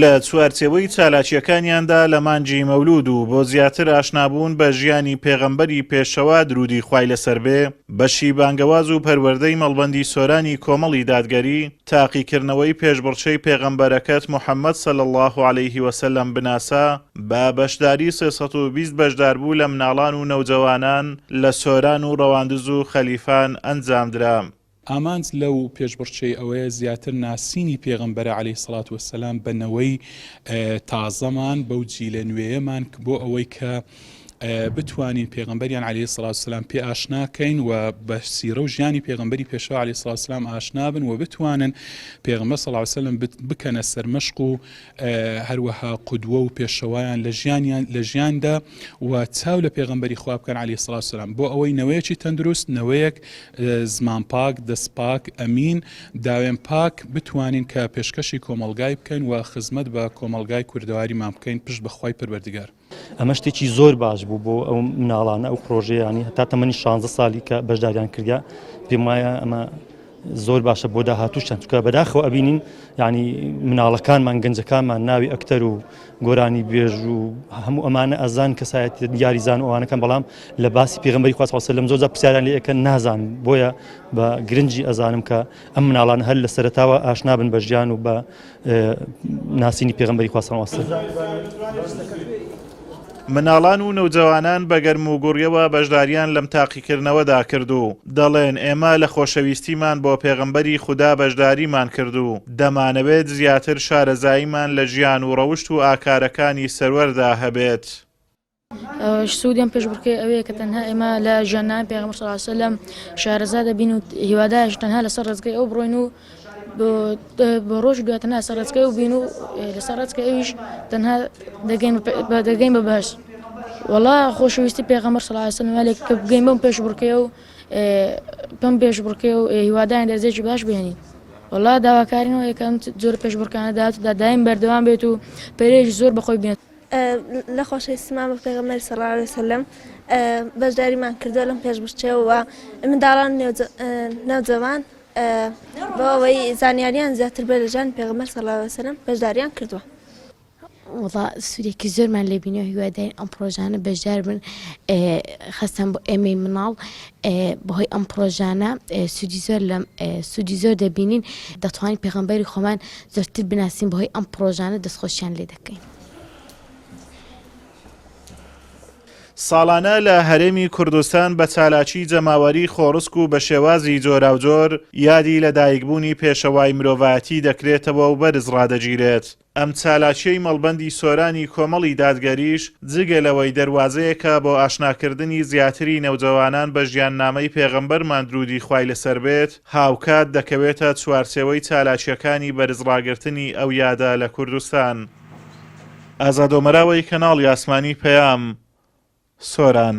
لە چوارچێوەی چالاکیەکانیاندا لە مانگی مەولود و بۆ زیاتر ئاشنابوون بە ژیانی پێغەمبەری پێشەوا درودی خوای لەسەر بێ، بەشی بانگەواز و پەروەردەی مەڵبەندی سۆرانی کۆمەڵی دادگەری تاقیکردنەوەی پێشبڕچەی پێغەمبەرەکەت محەممەد صلی الله عليه وسلم بناسا بە بەشداری 320 بەشدار بوو لە مناڵان و نەوجەوانان لە سۆران و ڕەواندز و خەلیفان ئەنجامدرا. ئامانج لەو پێشبڕچەی ئەوەیە زیاتر ناسینی پێغەمبەر عەلەیهی سەڵات وەسەلام بنەوەی تازەمان بەو جیلە نوێیەمان بۆ ئەوەی کە بتوانین پێغەمبەریان عەلەیهی سەڵات وەسەلام پێ ئاشناکەین و بە سیرە و ژیانی پێغەمبەری پێشەوا عەلەیهی سەڵات وەسەلام ئاشنابن و بتوانن پێغەمبەر سەڵڵاهو عەلەیهی وسەلەم بکەنە سەرمەشق و هەروەها قودوە و پێشەوایان لە ژیاندا و چاو لە پێغەمبەری خوا بکەن عەلەیهی سەڵات وەسەلام بۆ ئەوەی نەوەیەکی تەندروست، نەوەیەک زمان پاک، دەست پاک، ئەمین، داوێن پاک بتوانین کە پێشکەشی کۆمەڵگای بکەین و خزمەت بە کۆمەڵگای کوردەواریمان بکەین پشت بەخوای پەروەردگار. ئەمە شتێکی زۆر باش بوو بۆ ئەو مناڵانە ئەو پرۆژەیانی هەتا تەمەنی 16 ساڵی کە بەشداریان کردیا پێم وایە ئەمە زۆر باشە بۆ داهاتووشان، چونکە بەداخەوە ئەبینین ینی مناڵەکانمان گەنجەکانمان ناوی ئەکتەر و گۆرانی بێژ و هەموو ئەمانە ئەزان کەسایەتی دیاریزان و ئەوانەکەن، بەڵام لە باسی پێغەمبەری خوا صلی الله علیه و سلم زۆرجار پرسیاریان لێ ئەکەن نازان، بۆیە بە گرنگی ئەزانم کە ئەم مناڵانە هەر لە سەرەتاوە ئاشنا بن بە ژیان و بە ناسینی پێغەمبەری خوا صلی الله علیه و سلم. مناڵان و نەوجەوانان بە گەرم و گوڕیەوە بەشداریان لەم تاقیکردنەوەدا کردو، دەڵێن ئێمە لە خۆشەویستیمان بۆ پێغەمبەری خوددا بەشداریمان کردو، دەمانەوێت زیاتر شارەزاییمان لە ژیان و ڕەوشت و ئاکارەکانی سەروەردا هەبێت. سوودیان پێشبڕکێ ئەوەیە کە تەنها ئێمە لە ژیاننامەی پێغەمبەر صلی الله علیه وسلم شارەزا دەبین و هیوادارش تەنها لەسەر ڕێزگای ئەو بڕۆین و بۆ ڕۆژ دوای تەنها لەسەر ڕێزگای ئەو بین و لەسەر ڕێزگای ئەویش تەنها دەگەین بە بەهەشت. وەڵا خۆشەویستی پێغەمبەر صلی الله علیه وسلم هەلێک کە بگەین بەم پێشبڕکێ و بەم پێشبڕکێ و هیوادارین دەرجێکی باش بهێنین. وەڵا داواکارینەوە یەکەم زۆر پێشبڕکانە داهاتوودا دایم بەردەوام بێت و پەیرێژی زۆر بەخۆی بێت. لە خۆشەویستیمان بە پێغەمبەر صلی الله علیه وسلم بەشداریمان کردووە لەم پێشبڕچێەوە و منداڵان نەوجەوان بۆ ئەوەی زانیاریان زیاتر بێت لە ژیانی پێغەمبەر صلی الله علیه وسلم بەشداریان کردووە. وڵا سوودێکی زۆرمان لێبینەوە، هیوادارین ئەم پرۆژانە بەشدار بن خەستەن بۆ ئێمەی مناڵ بەهۆی ئەم پرۆژانە سوودی زۆر دەبینین، دەتوانین پێغەمبەری خۆمان زۆرتر بناسین بەهۆی ئەم پرۆژانە دەستخۆشیان لێ دەکەین. ساڵانە لە هەرێمی کوردستان بە چالاکی جەماوەری خۆڕسک و بە شێوازی جۆراوجۆر یادی لە دایکبوونی پێشەوای مرۆڤایەتی دەکرێتەوە و بەرز ڕادەگیرێت. ئەم چالاکیەی مەڵبەندی سۆرانی کۆمەڵی دادگەریش جگە لەوەی دەواازەیەکە بۆ ئاشناکردنی زیاتری نەوجەوانان بە ژیاننامەی پێغەمبەرمان درودی خوای لەسەر بێت، هاوکات دەکەوێتە چوارچێوەی چالاکیەکانی بەرزڕاگرتنی ئەو یادە لە کوردستان. ئازادۆمەراوەی کەناڵی ئاسمانی پەیام، سۆران.